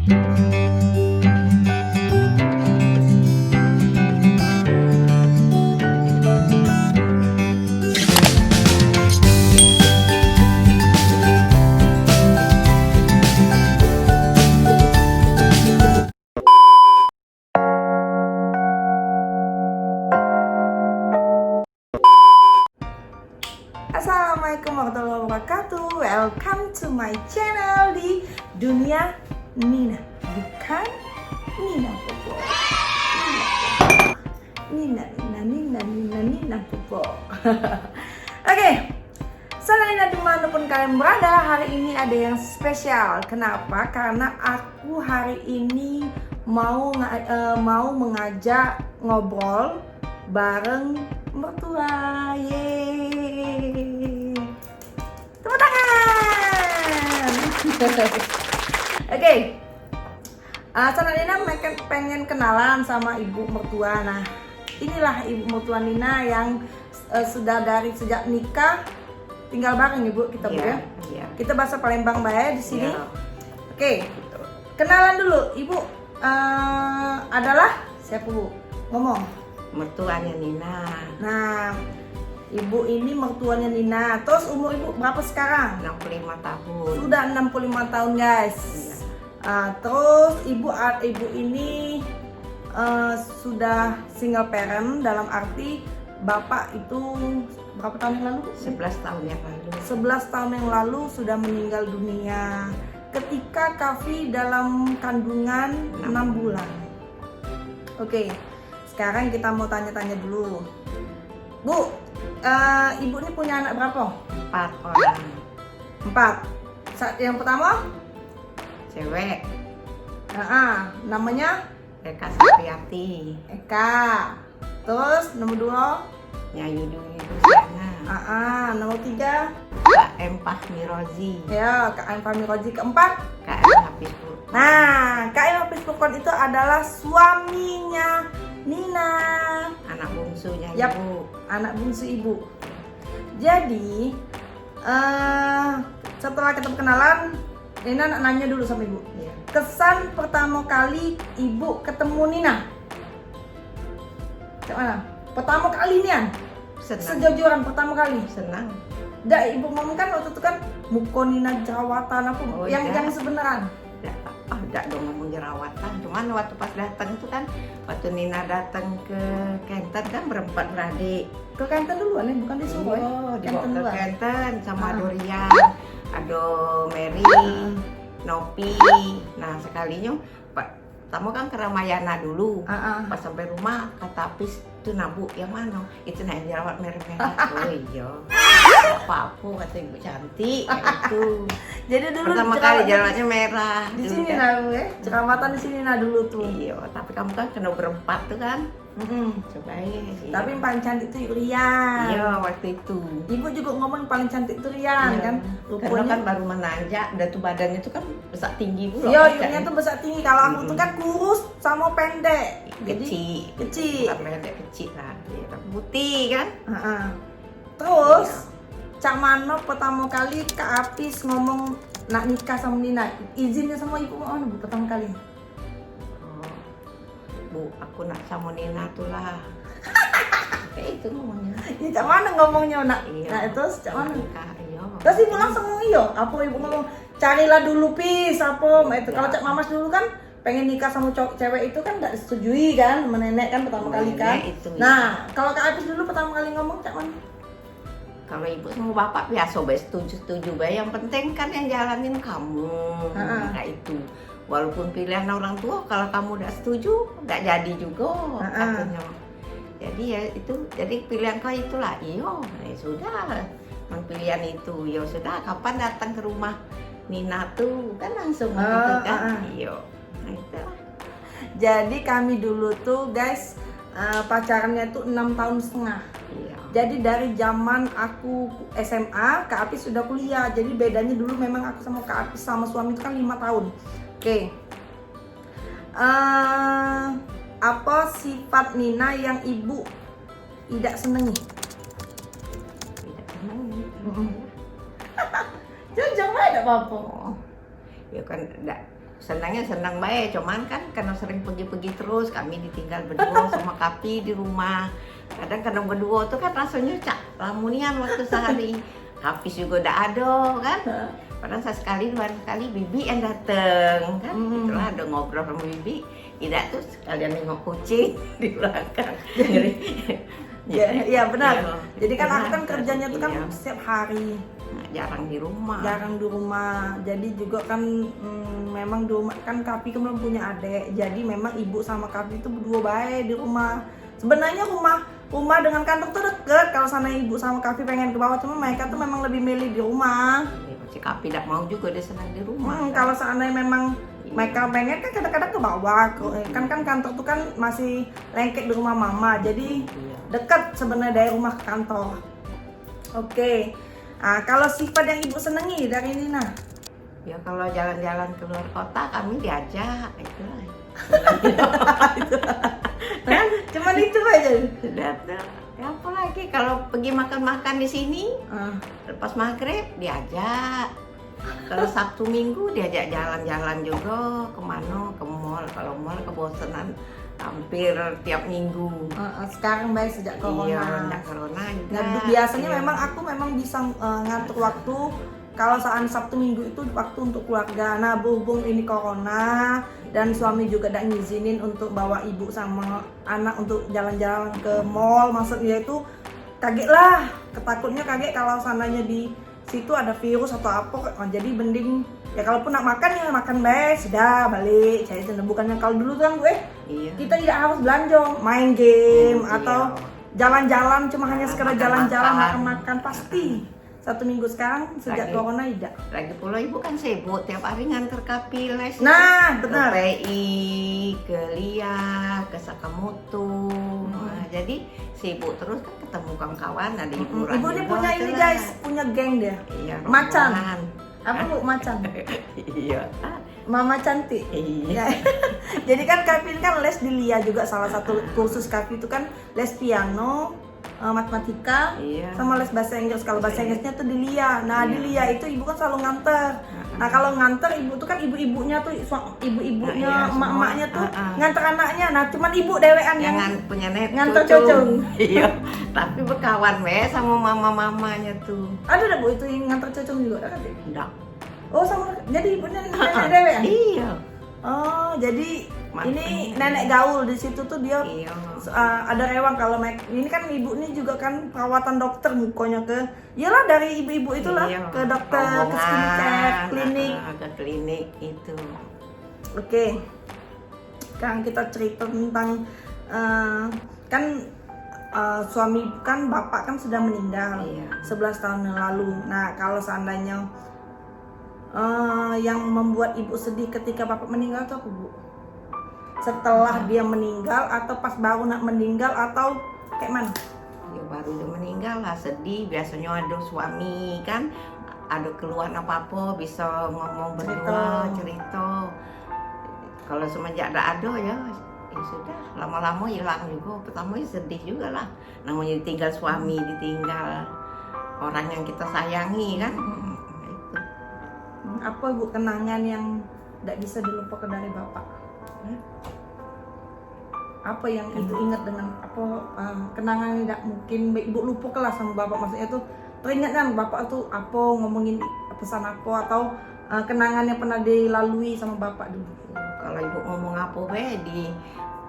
Assalamualaikum warahmatullahi wabarakatuh. Welcome to my channel di Dunia Nina. Bukan Nina Popo. Nina Popo. Oke. Selain dimanapun kalian berada, hari ini ada yang spesial. Kenapa? Karena aku hari ini mau mengajak ngobrol bareng mertua. Yeay. Tepuk tangan. Oke. Sana Nina pengen kenalan sama ibu mertua. Nah, inilah ibu mertua Nina yang sudah dari sejak nikah tinggal bareng ibu kita bu ya. Kita bahasa Palembang bae di sini. Oke. Kenalan dulu, ibu adalah siapa bu? Ngomong. Mertuanya Nina. Nah, ibu ini mertuanya Nina. Terus umur ibu berapa sekarang? 65 tahun. Sudah 65 tahun guys. Terus ibu ini sudah single parent, dalam arti bapak itu berapa tahun yang lalu? 11 tahun yang lalu. 11 tahun yang lalu sudah meninggal dunia ketika Kavi dalam kandungan 6 bulan. Oke. Sekarang kita mau tanya-tanya dulu. Bu, ibu ini punya anak berapa? 4 orang. 4. Yang pertama? Cewek. Namanya? Eka Sapriati. Eka. Terus nomor 2? Nyayu Dwi Luciana. Nomor 3? Kak M. Fahmi Rozi. Ya, Kak M. Fahmi Rozi. Keempat? Kak M. Hafiz Furqon. Nah, Kak M. Hafiz Furqon itu adalah suaminya Nina, Anak bungsunya Yap, ibu. anak bungsu ibu. Jadi setelah kita perkenalan, Nina nanya dulu sama ibu. Ya. Kesan pertama kali ibu ketemu Nina, gimana? Pertama kali Nian? Senang. Sejujuran pertama kali. Senang. Dah ibu ngomong kan waktu itu kan muka Nina jerawatan apa? Oh, yang iya. sebenaran. Enggak dong ngomong jerawatan. Cuman waktu pas datang itu kan, waktu Nina datang ke Kenten kan berempat beradik. Ke Kenten duluan ya, bukan di Solo ya? Dibawa ke duluan. Kenten sama Dorian, ada Mary, Nopi. Nah sekalinya Pak tamu kan ke Ramayana dulu. Pas sampai rumah kata Apis itu nabu yang mana? Itu yang jerawat merah-merah. Oh iya. Apa kata ibu cantik gitu. Jadi dulu Pertama kali jerawatnya merah. di dulu sini kan. nah ya, jerawatan di sini nah dulu tuh. Iya, tapi kamu kan kena berempat tuh kan. Cobain. Tapi yang paling cantik tuh Rian. Iya waktu itu. Ibu juga ngomong paling cantik tuh Rian Iya. kan. Karena kan baru menanjak, dan tuh badannya tuh kan besar tinggi pula. Iya, Rian tuh besar tinggi. Kalau aku tuh kan kurus sama pendek. Jadi Kecil. Bukan pendek kecil lah. Iya, tapi putih kan. Terus Cak Mano pertama kali Kak Apis ngomong nak nikah sama Nina, izinnya sama ibu mau bu pertama kali? Oh, Bu, aku nak sama Nina tuh lah. Kayak itu ngomongnya. Ya Cak Mano ngomongnya nak. Iya. Nah terus Cak Mano. Nikah, iya. Terus ibu langsung ngomong iya. Apa ibu ngomong carilah dulu Pis apa? Itu kalau Cak Mamas dulu kan pengen nikah sama cewek itu kan nggak disetujui kan sama nenek kan pertama kali kan. Itu, Nah kalau Kak Apis dulu pertama kali ngomong Cak Mano? kalau ibu sama bapak biasa setuju bae, yang penting kan yang jalanin kamu. Kayak itu. Walaupun pilihan orang tua, kalau kamu udah setuju nggak jadi juga katanya. Jadi ya itu, jadi pilihan kau itulah. Iyo, ya sudah. Memang pilihan itu, ya sudah. Kapan datang ke rumah Nina tuh kan langsung gitu kan. Iyo, nah itulah. Jadi kami dulu tuh guys pacarannya tuh 6 tahun setengah. Iya. Jadi dari zaman aku SMA, Kak Apis sudah kuliah. Jadi bedanya dulu memang aku sama Kak Apis sama suami itu kan 5 tahun. Oke. Apa sifat Nina yang ibu tidak senengi? Tidak senang. Jangan ada apa-apa. Ya kan enggak senangnya senang baik, cuman kan karena sering pergi-pergi terus, kami ditinggal berdua sama Kapi di rumah. Kadang karena berdua tuh kan rasanya lamunian waktu sehari. Hafiz juga udah ada kan. Padahal sekali dua kali Bibi yang dateng kan. Itulah ada ngobrol sama Bibi. Tidak tuh sekalian nengok kucing di belakang. Jadi Iya benar. Iya. Jadi kan aku kan Iya, kerjanya tuh kan iya. setiap hari. jarang di rumah. Jarang di rumah. Jadi juga kan memang di rumah kan Kapi kan belum punya adik. Jadi memang ibu sama Kapi itu berdua baik di rumah. Sebenarnya rumah dengan kantor tuh deket. Kalau sana ibu sama Kapi pengen ke bawah, cuma mereka tuh memang lebih milih di rumah. Si Kapi tidak mau juga dia senang di rumah. Kalau seandainya memang mereka pengen kan kadang-kadang ke bawah. Kan kantor tuh kan masih lengket di rumah mama. Jadi dekat sebenarnya dari rumah ke kantor. Oke. Nah, kalau sifat yang ibu senangi dari Nina? Ya kalau jalan-jalan keluar kota kami diajak itu. Kan cuman itu aja. Sudah tuh. Ya apa lagi kalau pergi makan-makan di sini lepas maghrib diajak. Kalau Sabtu Minggu diajak jalan-jalan juga kemana, ke mall. Kalau mall kebosanan hampir tiap minggu. Sekarang baik sejak corona. Iya, sejak corona juga. Nah, biasanya Iya. memang aku memang bisa ngatur waktu. Kalau saat Sabtu Minggu itu waktu untuk keluarga. Nah, berhubung ini corona dan suami juga tidak ngizinin untuk bawa ibu sama anak untuk jalan-jalan ke mall, maksudnya itu kaget lah. Ketakutnya kaget kalau sananya di situ ada virus atau apa. Jadi mending ya kalaupun nak makan ya makan baik, sudah balik. Jadi itu bukannya kalau dulu kan gue Iya. kita tidak harus belanja, main game Iya. atau jalan-jalan, cuma hanya sekedar Makan-makan. jalan-jalan, makan-makan pasti. Satu minggu sekarang sejak Lagi. corona tidak. Lagi pula ibu kan sibuk tiap hari nganter Kapi les. Nah, Ke benar. PI, ke Lia, ke Sakamoto. Nah, jadi sibuk terus kan ketemu kawan-kawan, ada hiburan. Ibu ini juga, punya ini itulah. guys, punya geng dia. Iya, Macan. rombongan. Apa bu macan? Iya. Mama cantik. Iya. Ya. Jadi kan Kavin kan les di Lia juga, salah satu kursus Kavin itu kan les piano, matematika, Iya. sama les bahasa Inggris. Kalau bahasa Inggrisnya tuh di Lia. Nah, di Lia itu ibu kan selalu nganter. Nah, kalau nganter ibu tuh kan ibu-ibunya tuh ibu-ibunya, Nah, iya, semua. emak-emaknya tuh nganter anaknya. Nah, cuman ibu dewean yang Jangan punya net nganter cucung. Iya. Tapi berkawan sama mama-mamanya tuh. Ada dah bu itu yang nganter cucung juga ada kan? Enggak. Oh, sama jadi ibunya nenek dewean. Iya. Oh, jadi ini Makanya. nenek gaul di situ tuh dia Iya. ada rewang kalau ini kan ibu ini juga kan perawatan dokter mukanya ke iyalah dari ibu-ibu itulah Iya. ke dokter ke Rombongan, skincare klinik. ke klinik itu. Oke, sekarang kita cerita tentang kan suami kan bapak kan sudah meninggal Iya. 11 tahun yang lalu. Nah kalau seandainya yang membuat ibu sedih ketika bapak meninggal itu apa bu? Setelah dia meninggal atau pas baru nak meninggal atau kayak mana? Ya baru dia meninggal lah sedih. Biasanya ada suami kan ada keluhan apa-apa bisa ngomong berdua cerita. Kalau semenjak ada ya sudah lama-lama hilang juga. Pertama ya sedih juga lah. Namanya ditinggal suami, ditinggal orang yang kita sayangi kan. Itu. Apa bu kenangan yang tidak bisa dilupakan dari bapak? Apa yang ibu ingat dengan apa kenangan yang tidak mungkin ibu lupa kelas sama bapak, maksudnya tuh teringat kan bapak tuh apa ngomongin pesan apa atau kenangan yang pernah dilalui sama bapak dulu? Kalau ibu ngomong apa di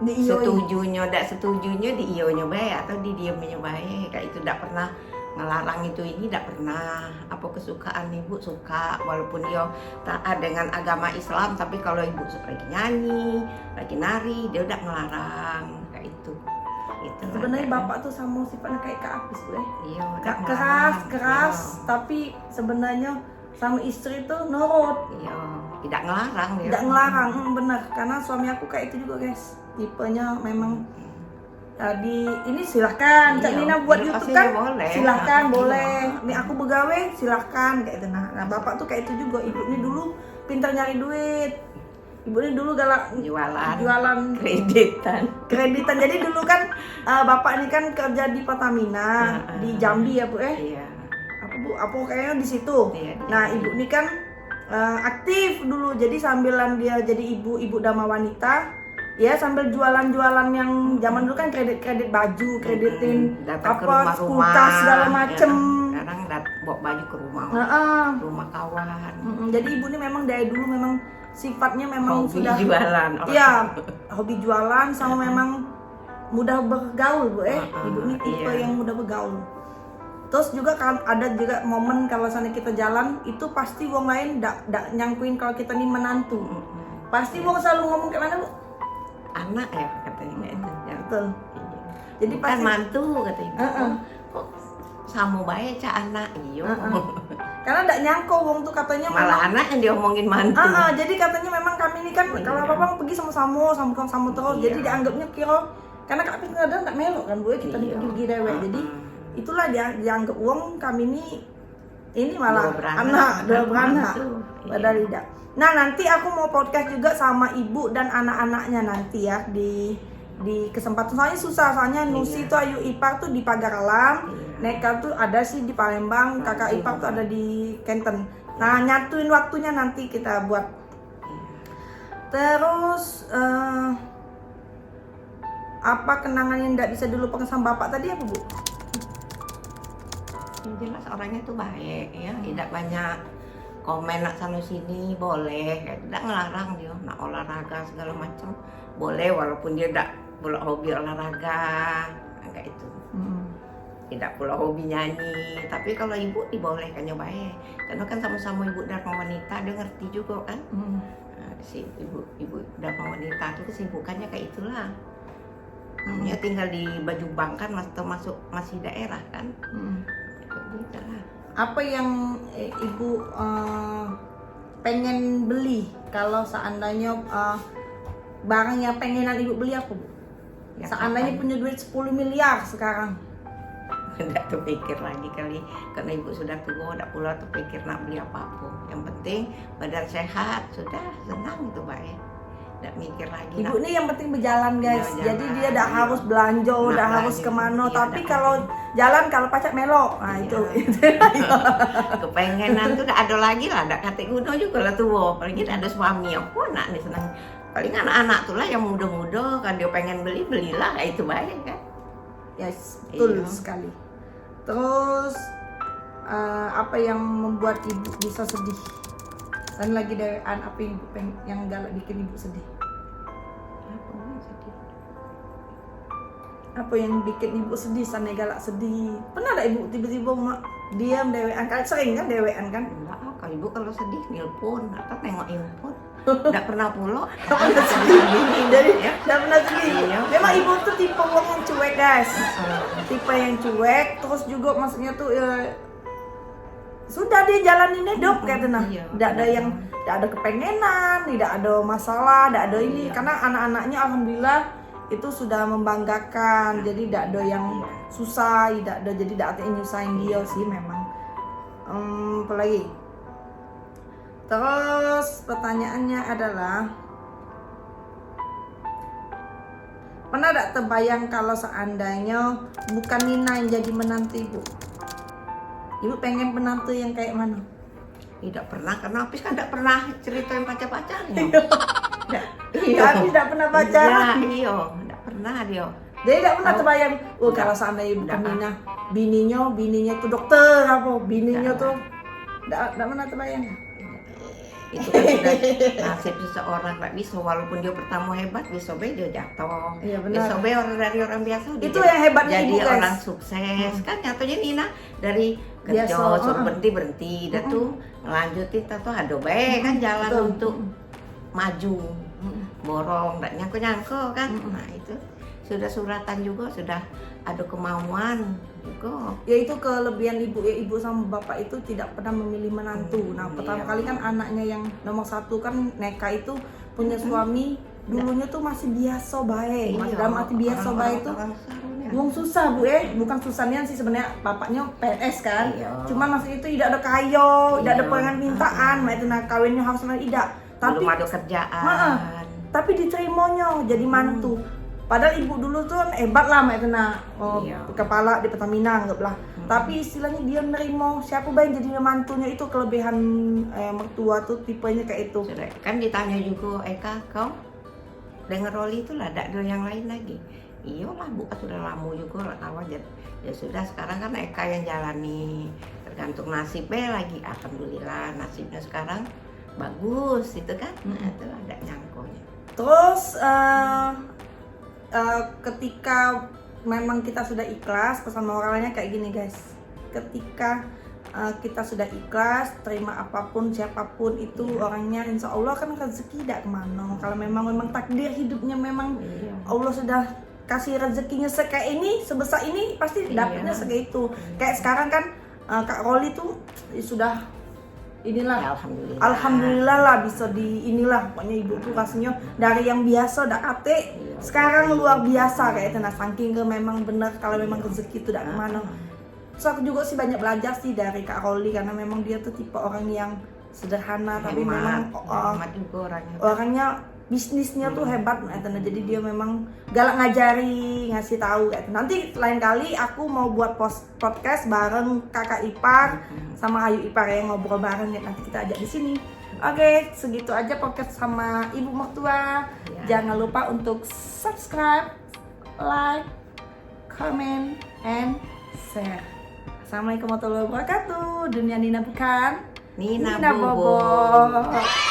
Di setujunya, tidak setujunya di ionya baik atau di diamnya baik. Kayak itu tidak pernah ngelarang itu ini, tidak pernah. Apa kesukaan ibu suka walaupun dia taat dengan agama Islam, tapi kalau ibu lagi nyanyi, lagi nari, dia udah ngelarang kayak itu. Itu sebenarnya bapak tuh sama sifatnya kayak Kak Apis tuh iya, udah keras ngelarang. tapi sebenarnya sama istri tuh nurut. Iya, tidak ngelarang dia. Tidak ngelarang, bener. Karena suami aku kayak itu juga guys. Tipenya memang tadi ini silahkan Cak Iya, Nina buat iya, YouTube pastinya kan, boleh. silahkan Iya. boleh. Ini aku begawe silahkan kayak itu. Nah bapak tuh kayak itu juga. Ibu ini dulu pintar nyari duit. Ibu ini dulu galak jualan kreditan. Jadi dulu kan bapak ini kan kerja di Pertamina di Jambi ya bu Iya. apa bu? Apa kayaknya di situ. Iya, di Nah Jambi. ibu ini kan aktif dulu. Jadi sambilan dia jadi ibu dama wanita, ya sambil jualan-jualan yang zaman dulu kan kredit baju, kreditin datang ke apa rumah-rumah, kulkas segala macem. Ya, sekarang bawa baju ke rumah kawan. Jadi ibu ini memang dari dulu memang sifatnya memang Hobi sudah jualan. iya, hobi jualan sama memang mudah bergaul Bu. Ibu ini tipe yang mudah bergaul. Terus juga kan ada juga momen kalau sana kita jalan itu pasti wong lain ndak nyangkuin kalau kita nih menantu. Pasti wong selalu ngomong ke mana Bu? Anak ya katanya itu. Betul. Iya. Jadi Bukan pasti mantu katanya. Kok sama baik cak anak iyo. karena ndak nyangko wong tuh katanya Malah anak yang diomongin mantu. jadi katanya memang kami ini kan kalau apa-apa pergi sama terus. Jadi dianggapnya kira karena kami kadang tak melok kan Bu, kita pergi dewek. Jadi itulah dianggap uang kami ini malah dua beranak padahal tidak. Nah nanti aku mau podcast juga sama ibu dan anak-anaknya nanti ya di kesempatan soalnya susah soalnya Nusi tuh Ayu ipar tuh di Pagar Alam, Neka tuh ada sih di Palembang, kakak ipar tuh ada di Kenten. Nah nyatuin waktunya nanti kita buat. Terus apa kenangan yang tidak bisa dilupakan sama bapak tadi apa Bu? Yang jelas orangnya tuh baik ya, tidak banyak komen nak sana sini boleh, tidak ngelarang dia nak olahraga segala macam boleh walaupun dia tidak pula hobi olahraga kayak itu. Tidak pula hobi nyanyi, tapi kalau ibu dibolehkannya baik karena kan sama-sama ibu dharma wanita, dia ngerti juga kan. Si ibu dharma wanita itu kesibukannya kayak itulah. Namanya tinggal di Bajubang kan masih daerah kan. Apa yang ibu pengen beli kalau seandainya barang yang pengenan ibu beli apa Bu? Ya, seandainya punya duit 10 miliar sekarang. Tidak terpikir lagi kali karena ibu sudah tua, tidak pula terpikir nak beli apa-apa. Yang penting badan sehat, sudah senang itu baik. Tidak mikir lagi. Ibu ini yang penting berjalan guys. Berjalan, Jadi dia tidak harus belanja, tidak harus kemana. Tapi kalau jalan kalau pacak melok, nah itu. Kepengenan tuh tidak ada lagi lah. Tidak kata kuno juga lah tuh. Apalagi tidak ada suami. Aku nak nih senang. Paling anak-anak tuh lah yang muda-muda kan dia pengen belilah itu baik kan. Yes, betul sekali. Terus apa yang membuat ibu bisa sedih? Dan lagi dewean apa yang galak bikin ibu sedih? Apa yang bikin ibu sedih? Sana galak sedih. Pernah ada ibu tiba-tiba diam dewean? Kan sering kan dewean kan? Enggak, kalau ibu kalau sedih nelpon atau nengok handphone. Enggak pernah pulang. Jadi enggak pernah sedih. Memang ibu tuh tipe orang yang cuek guys. Tipe yang cuek. Terus juga maksudnya tuh sudah dia jalanin hidup kayak tenang. Tidak ada yang tidak ada kepengenan, tidak ada masalah, tidak ada ini karena anak-anaknya alhamdulillah itu sudah membanggakan. Jadi tidak ada yang susah, tidak ada jadi tidak ada yang nyusahin dia sih memang. Apa lagi? Terus pertanyaannya adalah pernah tidak terbayang kalau seandainya bukan Nina yang jadi menantu ibu? Ibu pengen penantu yang kayak mana? Tidak pernah, karena Apis kan tidak pernah ceritain pacar-pacarnya. Tapi tidak pernah pacaran. Iya, tidak pernah dia. Jadi tidak pernah terbayang, kalau seandainya bukan Nina, bininya tuh dokter apa, bininya tuh tidak pernah terbayang. Itu kan sudah nasib seseorang, nggak bisa walaupun dia pertama hebat, besok dia jatuh. Iya benar. Besok dari orang biasa Itu yang hebatnya jadi ibu guys. orang sukses kan nyatanya Nina dari kerja Biasa, suruh berhenti dia tuh ngelanjutin tuh ada baik kan jalan Betul. untuk maju borong nggak nyangko kan. Nah itu sudah suratan juga, sudah ada kemauan juga. Ya itu kelebihan ibu ya, ibu sama bapak itu tidak pernah memilih menantu. Nah pertama kali kan anaknya yang nomor 1 kan Neka itu punya suami dulunya tuh masih biasa baik. Masih dalam arti biasa baik itu wong susah Bu bukan susahnya sih sebenarnya, bapaknya PNS kan. Cuman maksudnya itu tidak ada kayo, tidak ada pengen mintaan, itu nah kawinnya harus tidak. Tapi belum ada kerjaan. tapi diterimanya jadi mantu. Padahal ibu dulu tuh kan hebat lah Mak Etna, Iya. kepala di Pertamina anggaplah. Tapi istilahnya dia nerimo siapa baik jadi mantunya, itu kelebihan mertua tuh tipenya kayak itu. Sudah, kan ditanya juga, Eka kau dengar Roli itu lah, ada yang lain lagi. Iya lah Bu, sudah lama juga lah kawan. Ya sudah, sekarang kan Eka yang jalani, tergantung nasibnya lagi. Alhamdulillah nasibnya sekarang bagus itu kan. Nah, itu ada nyangkonya. Terus ketika memang kita sudah ikhlas, pesan moralnya kayak gini guys. Ketika kita sudah ikhlas, terima apapun siapapun itu orangnya, insya Allah kan rezeki tidak kemana. Kalau memang takdir hidupnya memang Allah sudah kasih rezekinya sekayak ini, sebesar ini, pasti dapatnya sekayak itu. Kayak sekarang kan Kak Roli tuh sudah inilah, Ya, alhamdulillah. alhamdulillah lah bisa di inilah, pokoknya ibu tuh rasanya dari yang biasa udah ate sekarang luar biasa kayak itu. Nah saking ke memang benar kalau memang rezeki itu tidak kemana. Terus aku juga sih banyak belajar sih dari Kak Roli, karena memang dia tuh tipe orang yang sederhana tapi memang hemat juga orangnya bisnisnya tuh hebat kayak itu. Nah, jadi dia memang galak ngajari, ngasih tahu kayak itu. Nanti lain kali aku mau buat podcast bareng kakak ipar sama ayu ipar yang ngobrol bareng ya, nanti kita ajak di sini. Oke, segitu aja podcast sama ibu mertua. Jangan lupa untuk subscribe, like, comment, and share. Assalamualaikum warahmatullahi wabarakatuh. Dunia Nina bukan Nina Bobo. Bobo.